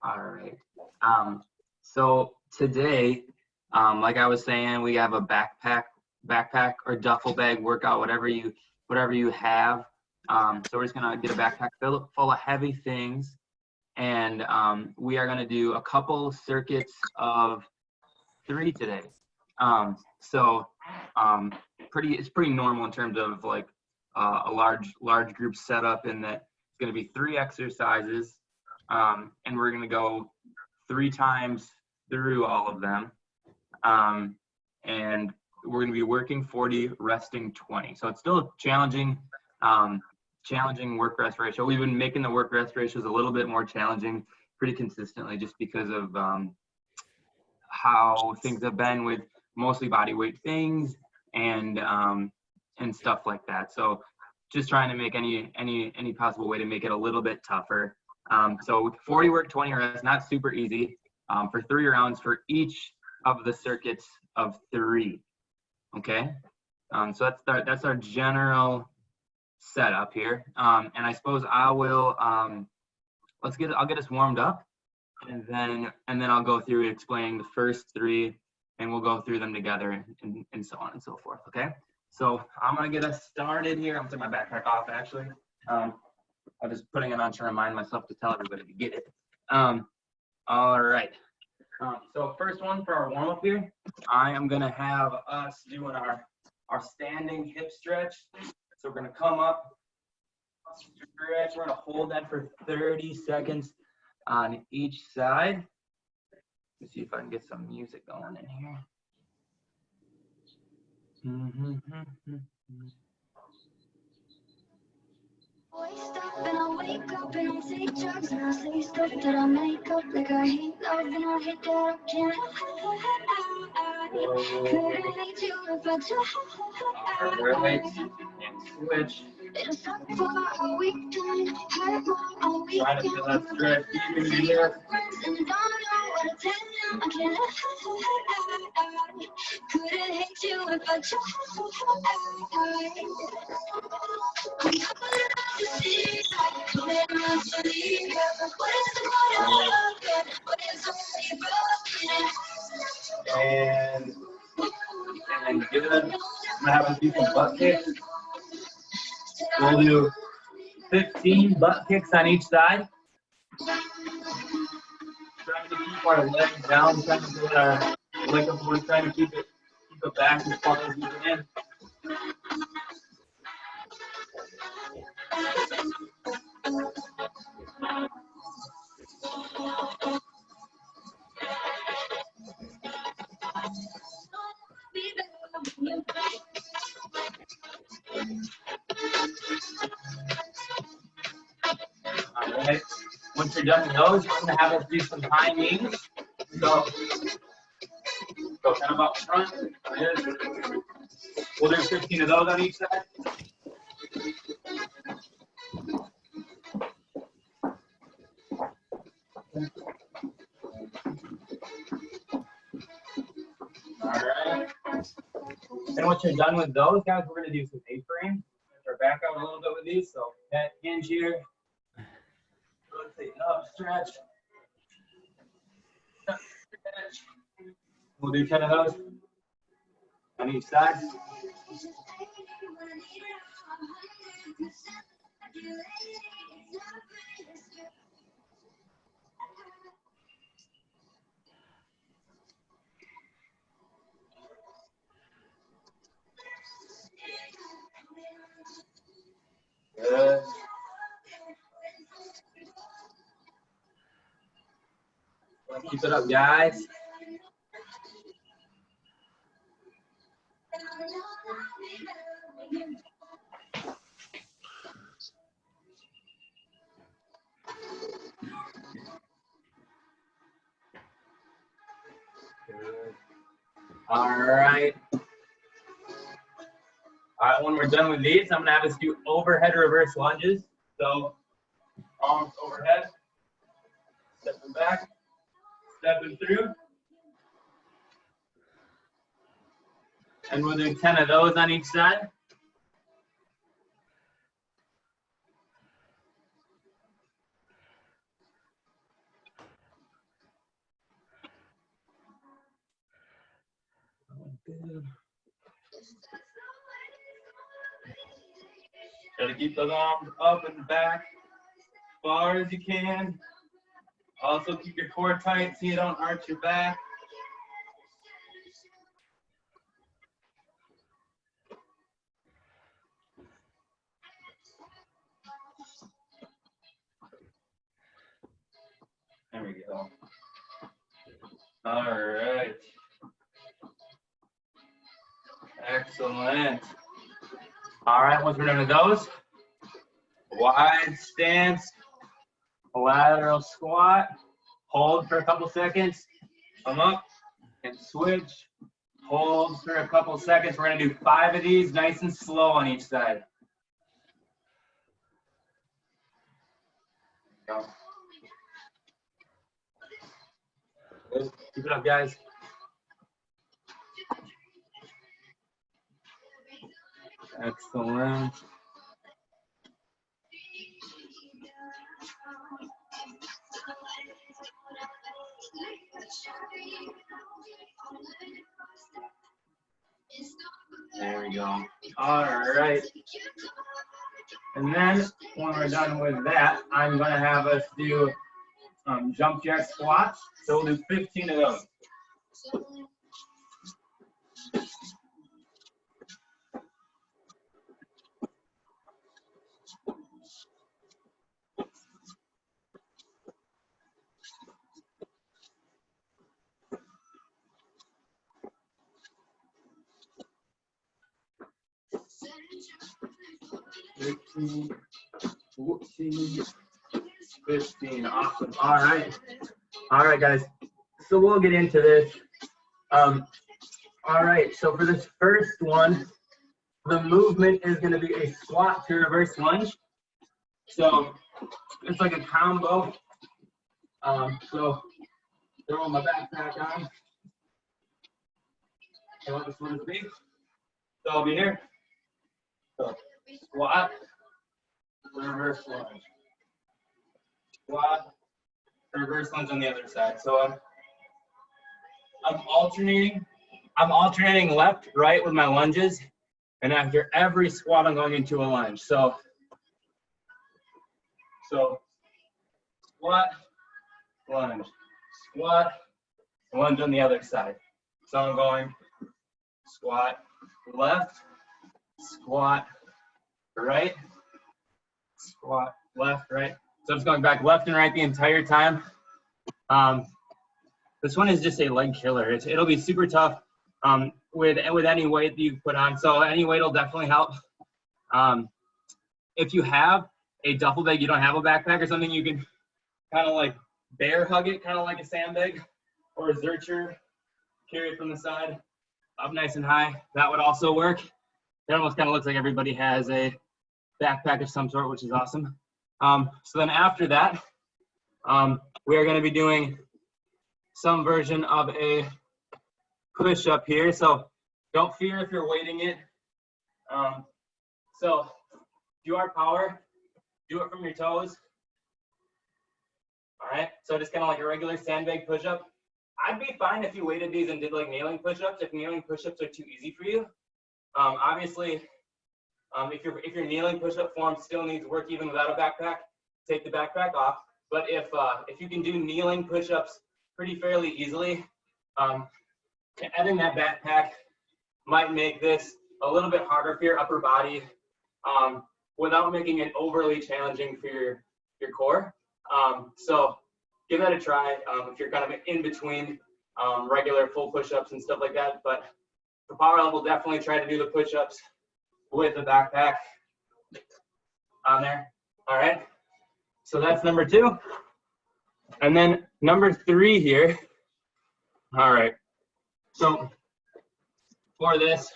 All right. So today, like I was saying, we have a backpack or duffel bag workout, whatever you have. So we're just gonna get a backpack full of heavy things, and we are gonna do a couple circuits of 3 today. So it's pretty normal in terms of like a large group setup, in that it's gonna be 3 exercises. And we're going to go 3 times through all of them. And we're going to be working 40, resting 20. So it's still a challenging work-rest ratio. We've been making the work-rest ratios a little bit more challenging pretty consistently, just because of how things have been with mostly body weight things and stuff like that. So just trying to make any possible way to make it a little bit tougher. So 40 work, 20 rest, not super easy, for 3 rounds for each of the circuits of 3. Okay. So that's our general setup here. And I suppose I will, I'll get us warmed up, and then I'll go through explaining the first 3, and we'll go through them together, and so on and so forth. Okay. So I'm going to get us started here. I'm taking my backpack off, actually. I'm just putting it on to remind myself to tell everybody to get it. All right. So first one for our warm up here, I am gonna have us doing our standing hip stretch. So we're gonna come up, stretch. We're gonna hold that for 30 seconds on each side. Let's see if I can get some music going in here. Wake up and I wake up and I take drugs and I say stuff that I make up, like I hate love and I hate that I can't. Couldn't hate you if I tried. Switch. It'll suck for a weekend, hurt more a weekend. Try to feel that stretch deep in here. And I don't know what to tell them. I can't. Couldn't hate you if I tried. And good. I'm gonna have us do some butt kicks. We'll do 15 butt kicks on each side. Trying to keep our legs down, trying to put our leg up, we're trying to keep it back as far as we can. All right. Once you're done with those, I'm going to have us do some high knees. So kind of up front. We'll do 15 of those on each side. All right. And once you're done with those, guys, we're going to do some A-frame. Our back out a little bit with these. So that hinge here. Rotate up, stretch. We'll do 10 of those on each side. Good. Keep it up, guys. Good. All right. All right, when we're done with these, I'm gonna have us do overhead reverse lunges. So arms overhead, stepping back, stepping through. And we'll do 10 of those on each side. Good. Try to keep those arms up and back as far as you can. Also keep your core tight so you don't arch your back. There we go. All right. Excellent. All right, once we're done with those, wide stance, lateral squat, hold for a couple seconds, come up and switch, hold for a couple seconds. We're gonna do 5 of these, nice and slow on each side. Go. Good. Keep it up, guys. Excellent. There we go. All right. And then when we're done with that, I'm going to have us do jump jack squats. So we'll do 15 of those. 13, 14, 15. Awesome. All right. All right, guys. So we'll get into this. All right. So for this first one, the movement is going to be a squat to reverse lunge. So it's like a combo. So throw my backpack on. I want this one to be. So I'll be here. So squat, reverse lunge. Squat, reverse lunge on the other side. So I'm alternating left, right with my lunges. And after every squat, I'm going into a lunge. So squat, lunge, squat, lunge on the other side. So I'm going squat, left, squat, right, squat, left, right. So I'm just going back left and right the entire time. This one is just a leg killer. It'll be super tough with any weight that you put on. So any weight will definitely help. If you have a duffel bag, you don't have a backpack or something, you can kind of like bear hug it, kind of like a sandbag or a zercher, carry it from the side up nice and high. That would also work. It almost kind of looks like everybody has a backpack of some sort, which is awesome. So then after that, we are going to be doing some version of a push up here. So don't fear if you're weighting it. So if you are power, do it from your toes. All right, so just kind of like a regular sandbag push-up. I'd be fine if you weighted these and did like kneeling push-ups, if kneeling push-ups are too easy for you. Obviously, if your kneeling push-up form still needs work even without a backpack, take the backpack off. But if you can do kneeling push-ups pretty fairly easily, adding that backpack might make this a little bit harder for your upper body without making it overly challenging for your core. So give that a try if you're kind of in between regular full push-ups and stuff like that. But for power level, definitely try to do the push-ups with the backpack on there. All right. So that's number 2. And then number 3 here. All right. So for this,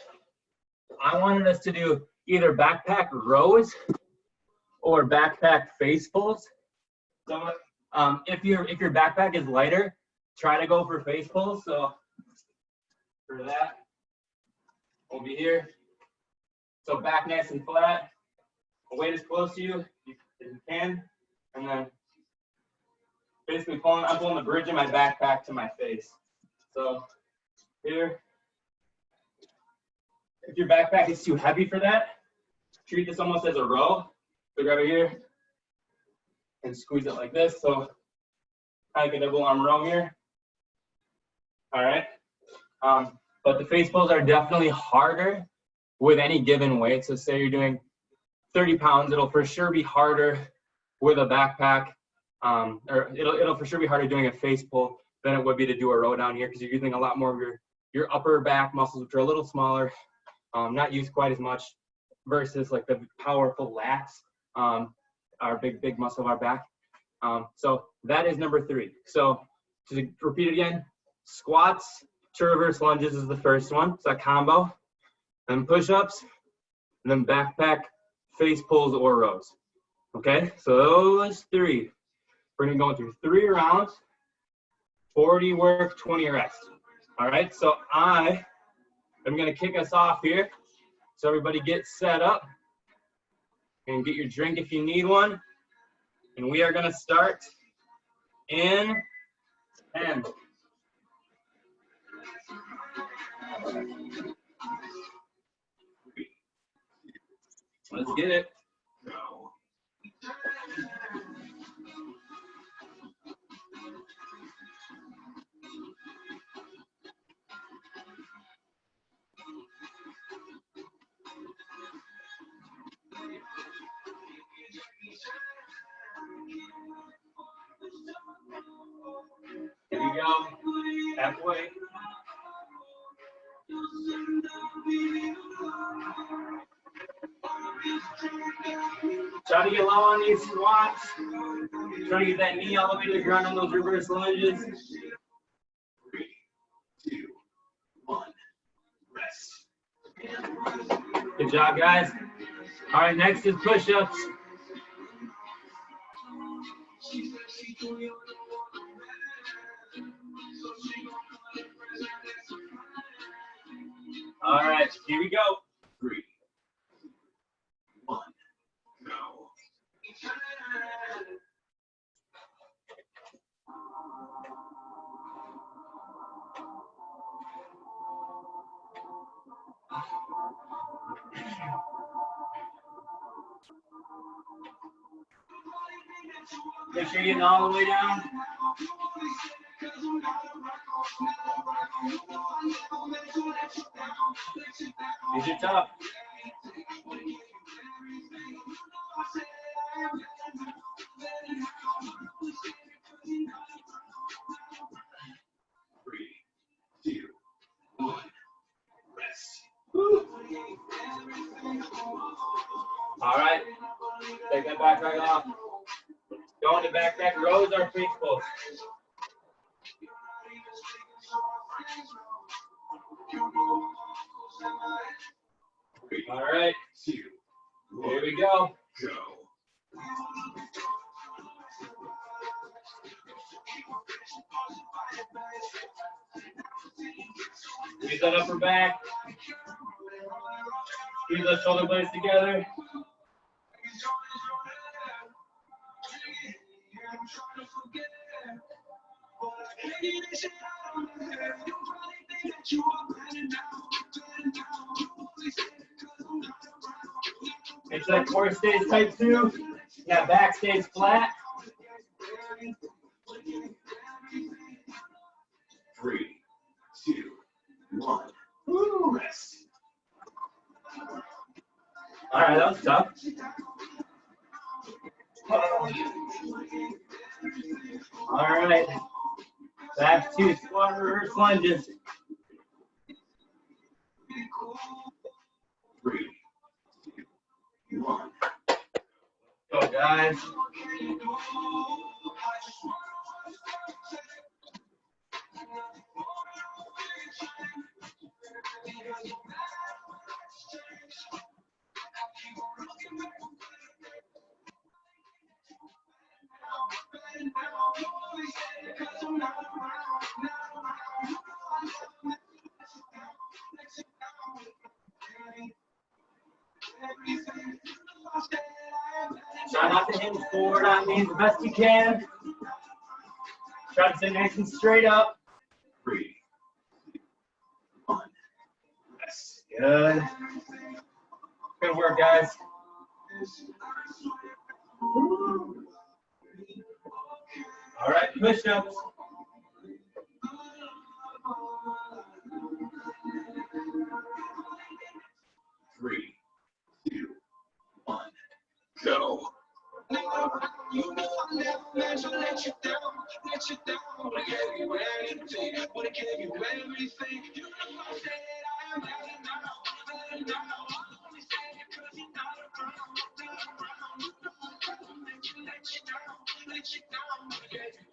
I wanted us to do either backpack rows or backpack face pulls. So if your backpack is lighter, try to go for face pulls. So for that, we'll be here. So back nice and flat. Weight as close to you as you can, and then basically I'm pulling the bridge of my backpack to my face. So here, If your backpack is too heavy for that, treat this almost as a row. So grab it here and squeeze it like this. So kind of like a double arm row here. All right. But the face pulls are definitely harder with any given weight. So say you're doing 30 pounds, it'll for sure be harder with a backpack, or it'll for sure be harder doing a face pull than it would be to do a row down here, because you're using a lot more of your upper back muscles, which are a little smaller, not used quite as much, versus like the powerful lats, our big muscle of our back. So that is number 3. So to repeat it again, squats to reverse lunges is the first one. It's a combo. Then push-ups, and then backpack, face pulls, or rows. Okay, so those 3. We're gonna go through 3 rounds, 40 work, 20 rest. All right, so I am gonna kick us off here. So everybody get set up and get your drink if you need one. And we are gonna start in 10. Let's get it. Here we go. Halfway. Try to get low on these squats. Try to get that knee all the way to the ground on those reverse lunges. 3, 2, 1. Rest. Good job, guys. All right, next is push-ups. All right, here we go. 3, 1, go. Make sure you're getting all the way down. These are tough. Three, two, one. Rest. Woo. All right. Take that backpack off. Go into backpack rows or face pulls. All right. Here we go. Go. Use that upper back. Squeeze those shoulder blades together. Make sure that core stays tight too. Yeah, back stays flat. 3, 2, 1. Woo. Rest. All right, that was tough. All right, back to squat reverse lunges. 3, 2, 1. Go, guys. Try not to hinge forward on these the best you can. Try to stay nice and straight up. 3, 2, 1. Rest. Good. Good work, guys. All right, push-ups. Three, two, one, go. You know I never meant to let you down, let you down. Wanna give you anything, wanna give you everything. You know I said I am letting down, letting down. I only say it 'cause you're not around, not around. You know I never meant to let you down, let you down. Wanna give you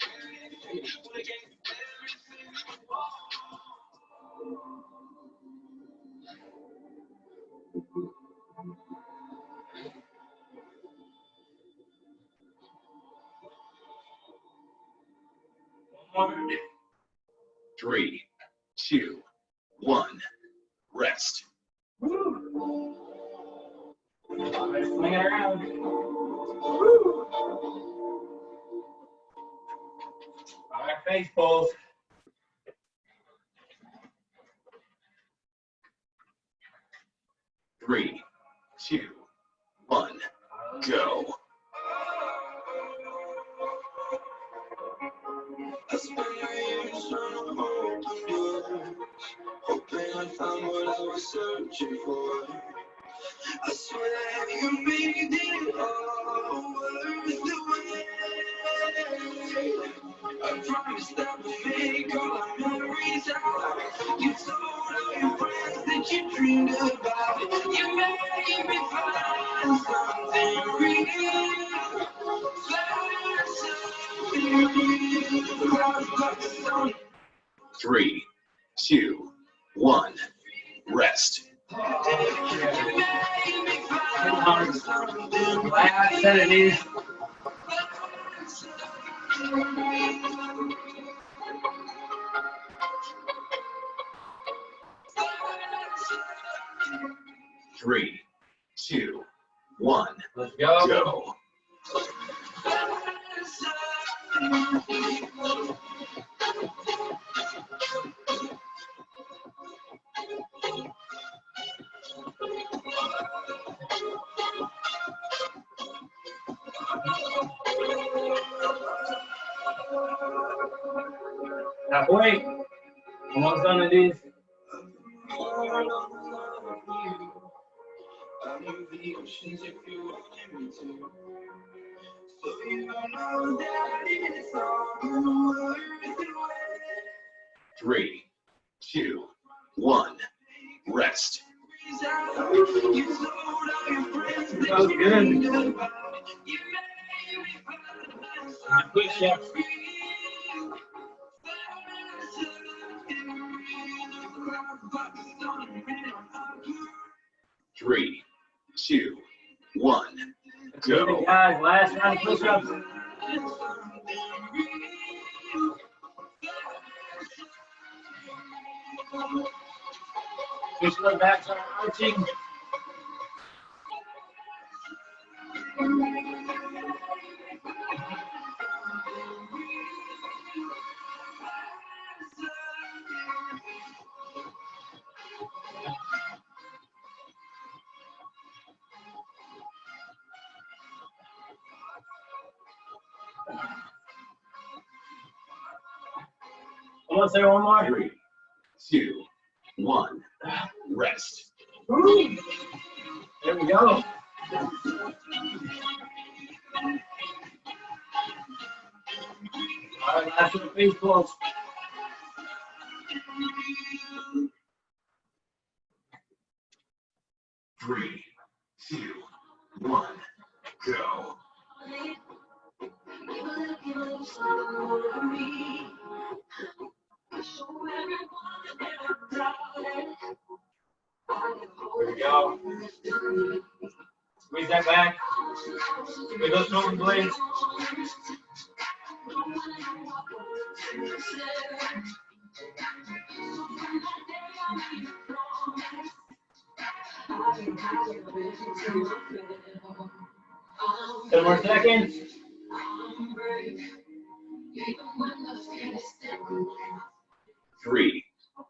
anything, wanna give you everything. Whoa. Three, two, one, rest. Woo. All right, swing it around. Woo. All right, face pulls. Three, two, one, go. I spent years trying to open doors, hoping I found what I was searching for. I swear you made it all worth the wait. I promise that we'll make all our memories out. You told all your friends that you dreamed about. You made me find something real. Three, two, one, rest. Last set of these. Three, two, one, Let's go. go. Halfway. Almost done with these. Three, two, one, rest. That was good. Push ups. Three, two, one, go. Guys, last round of push ups. Push the back, start arching. I'm gonna say one more. Three, two, one, rest. Woo. There we go. All right, last one, face pulls. Three, two, one, go. There we go. Squeeze that back. With those shoulder blades. Ten more seconds. Three,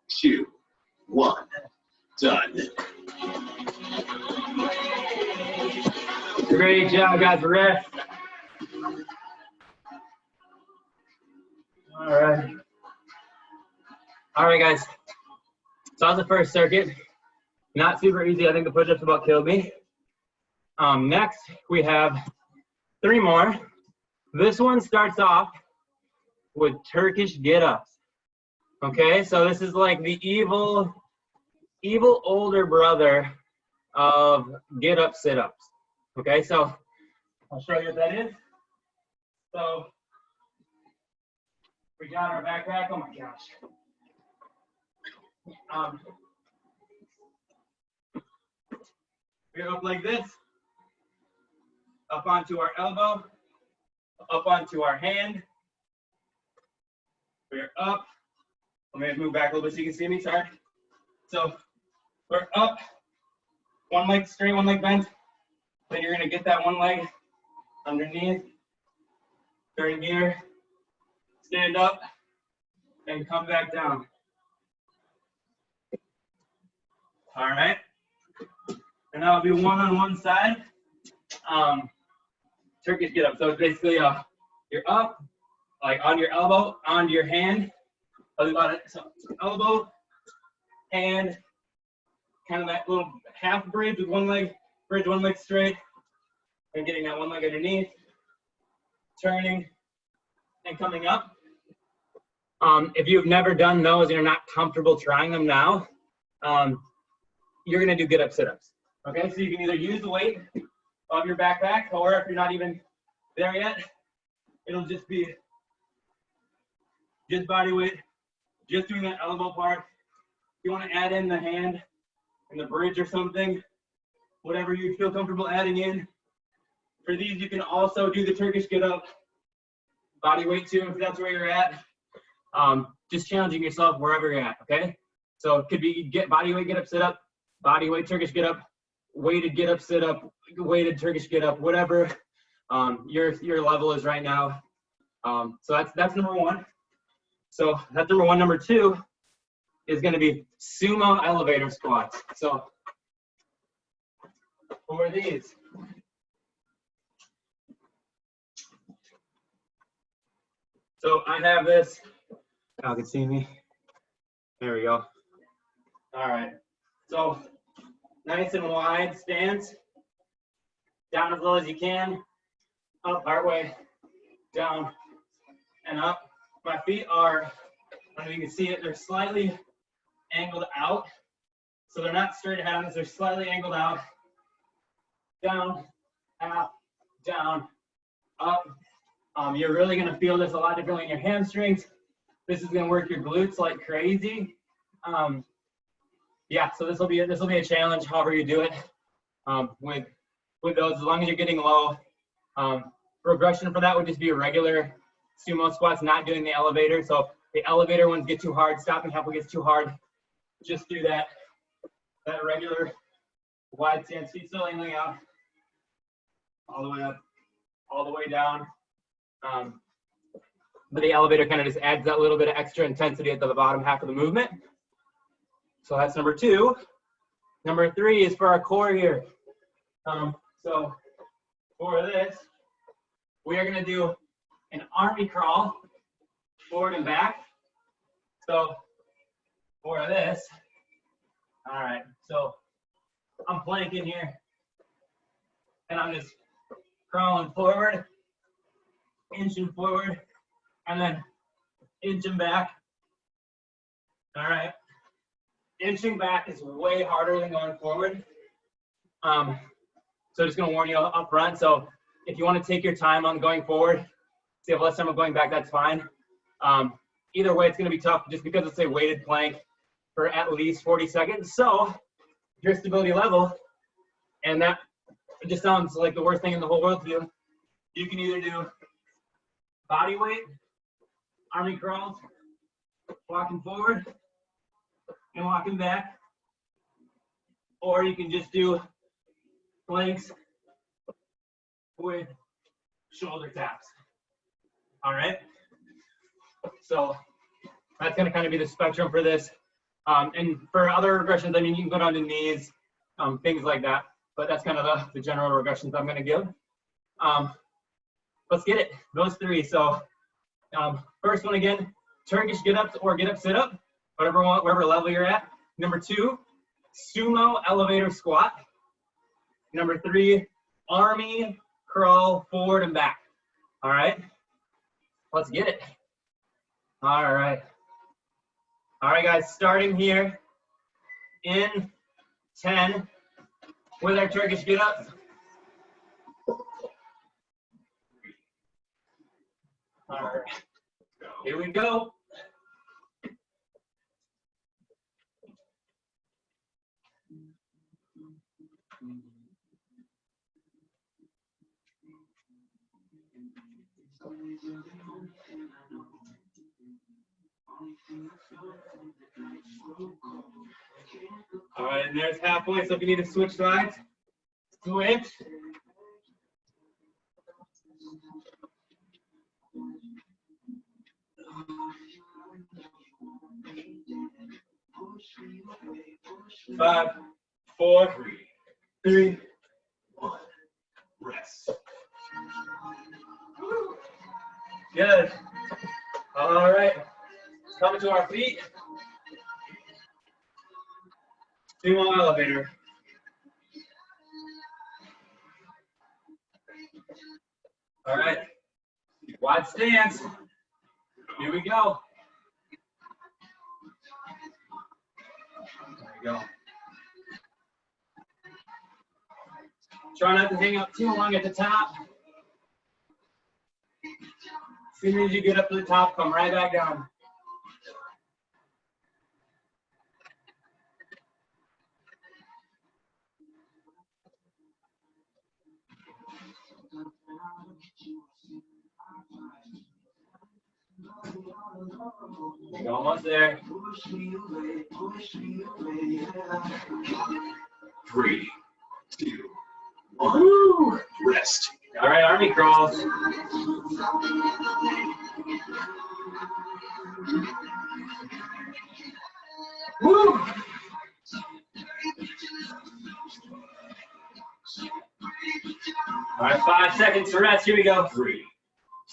two, one, done. Great job, guys. Rest. All right. All right, guys. So that was the first circuit. Not super easy. I think the push-ups about killed me. Next, we have 3 more. This one starts off with Turkish get-ups. Okay, so this is like the evil older brother of get-up sit-ups. Okay, so I'll show you what that is. So we got our backpack. Oh my gosh. We're up like this, up onto our elbow, up onto our hand. We're up. Let me move back a little bit so you can see me, sorry. So we're up, one leg straight, one leg bent. Then you're gonna get that one leg underneath, turn gear, stand up, and come back down. All right. And that'll be one on one side. Turkish get up. So it's basically you're up, like on your elbow, onto your hand. So elbow, hand, kind of that little half bridge with one leg, bridge one leg straight, and getting that one leg underneath, turning, and coming up. If you've never done those and you're not comfortable trying them now, you're gonna do get up sit-ups. Okay, so you can either use the weight of your backpack, or if you're not even there yet, it'll just be just body weight, just doing that elbow part. If you want to add in the hand and the bridge or something, whatever you feel comfortable adding in. For these, you can also do the Turkish get up, body weight too, if that's where you're at. Just challenging yourself wherever you're at, okay? So it could be body weight get up, sit up, body weight Turkish get up, weighted get up, sit up, weighted Turkish get up, whatever your level is right now. So that's number 1. So that's number 1. Number 2 is going to be sumo elevator squats. So for these, so I have this. Y'all can see me. There we go. All right. So nice and wide stance. Down as low as you can. Up partway. Down and up. My feet are, I don't know if you can see it, they're slightly angled out. So they're not straight ahead on this, they're slightly angled out. Down, half, down, up. You're really gonna feel this a lot differently in your hamstrings. This is gonna work your glutes like crazy. Yeah, so this will be a challenge, however you do it. With those, as long as you're getting low. Progression for that would just be a regular sumo squats, not doing the elevator. So the elevator ones get too hard, stopping halfway gets too hard. Just do that regular wide stance, feet still angling out, all the way up, all the way down. But the elevator kind of just adds that little bit of extra intensity at the bottom half of the movement. So that's number 2. Number 3 is for our core here. So for this, we are gonna do an army crawl, forward and back. So for this, all right, so I'm planking here, and I'm just crawling forward, inching forward, and then inching back. All right, inching back is way harder than going forward. So just gonna warn you up front. So if you want to take your time on going forward, so you have less time of going back, that's fine. Either way, it's gonna be tough just because it's a weighted plank for at least 40 seconds. So your stability level, and that just sounds like the worst thing in the whole world to do. You can either do body weight, army crawls, walking forward and walking back, or you can just do planks with shoulder taps. All right, so that's going to kind of be the spectrum for this. And for other regressions, I mean, you can go down to knees, things like that, but that's kind of the general regressions I'm going to give. Let's get it. Those three. So first one again, Turkish get-ups or get-up sit-up, whatever level you're at. Number 2, sumo elevator squat. Number 3, army crawl forward and back. All right, let's get it. All right, guys, starting here in 10 with our Turkish get-ups. All right, here we go. All right, and there's halfway, so if you need to switch sides, switch. Five, four, 3, 1. Rest. good. All right, coming to our feet. Sumo elevator. All right, wide stance. Here we go. There we go. Try not to hang up too long at the top. As soon as you get up to the top, come right back down. You're almost there. 3, 2, 1. Woo! Rest. All right, army crawls. Woo! All right, 5 seconds to rest. Here we go. 3,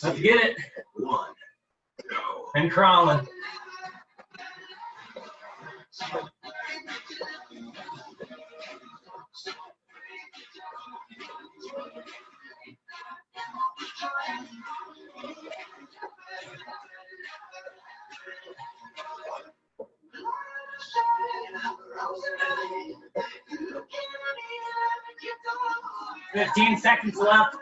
Let's get it. 1. Go. And crawling. Look 15 seconds left.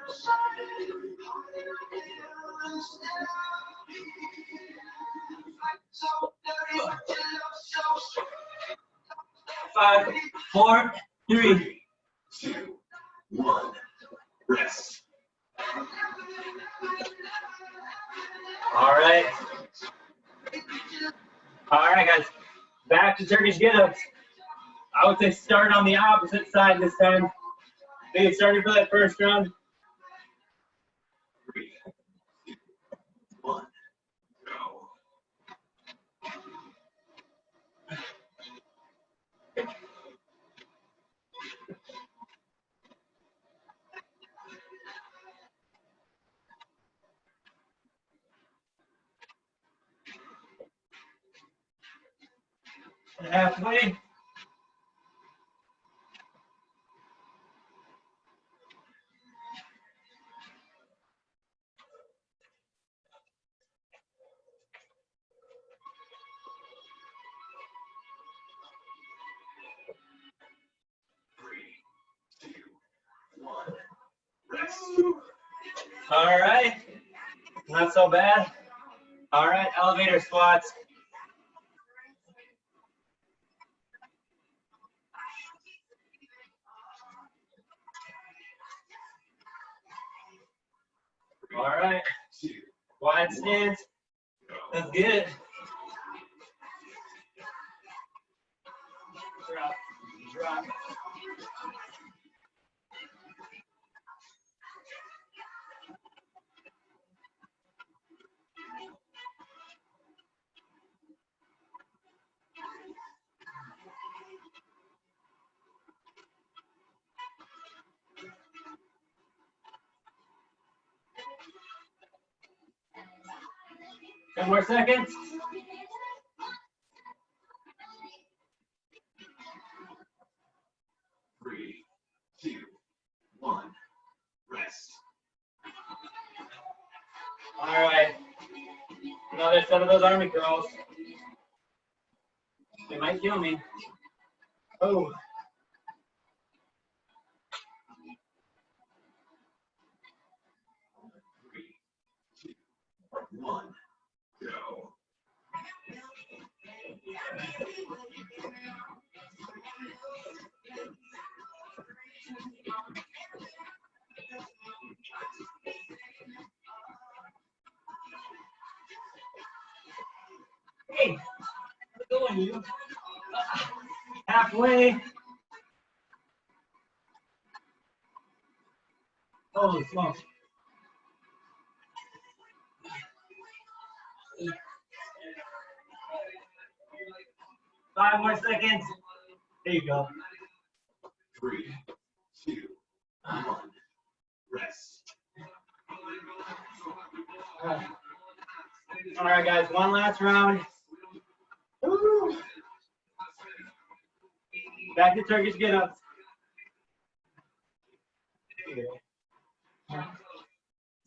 5, 4, 3. 2, 1. Rest. All right. All right, guys. Back to Turkish get-ups. I would say start on the opposite side this time. They started for that first round. 3, 2, 1. Go. Halfway. Rest. All right. Not so bad. All right, elevator squats. All right. Wide stance. Let's get it. Drop. Drop. 10 more seconds. 3, 2, 1. Rest. All right. Another set of those army curls. They might kill me. Oh. 3, 2, 1. Go. Hey, how's it going, you? Halfway. Holy smokes. Five more seconds. There you go. 3, 2, 1. Rest. All right, guys, one last round. Woo. Back to Turkish get-ups.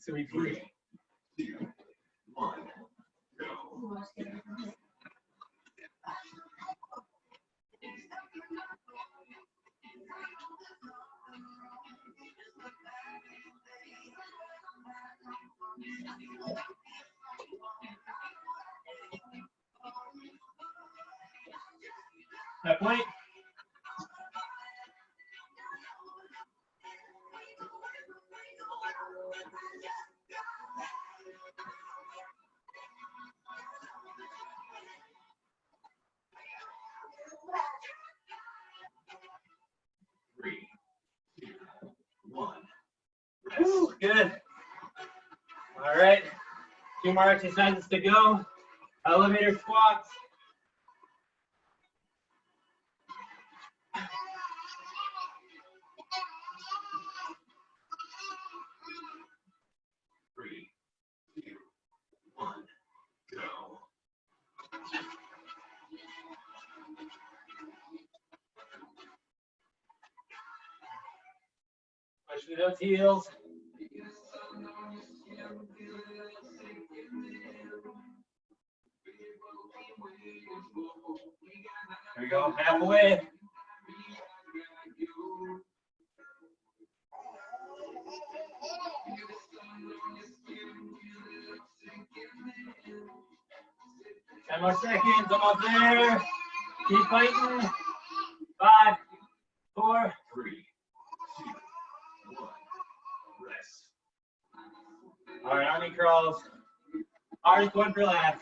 Sweet. 3, 2, 1. Go. That point. Three, two, one. Woo, good. All right. 2 more exercises to go. Elevator squats. Three, two, one. Go. Push through those heels. There we go, halfway. Ten more seconds, almost there. Keep fighting. 5, 4. 3, 2, 1. Rest. All right, army crawls. Hardest one for last.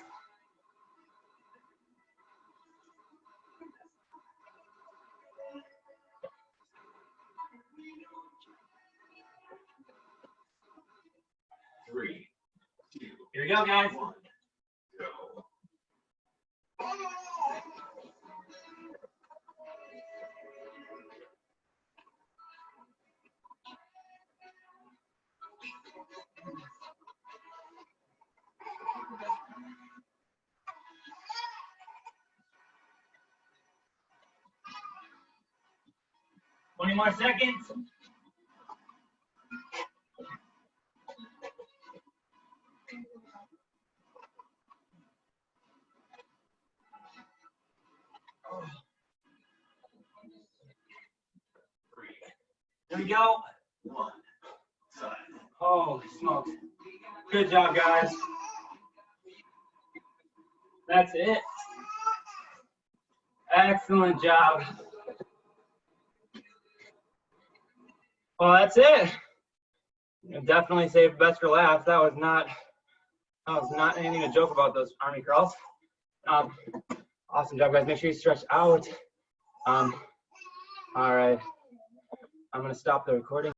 Three, two, Here we go, guys. 1. Go. Twenty more seconds. Three, Here we go. 1. Side. Holy smokes. Good job, guys. That's it. Excellent job. Well, that's it. Definitely saved best for last. That was not anything to joke about, those army crawls. Awesome job, guys. Make sure you stretch out. All right. I'm gonna stop the recording.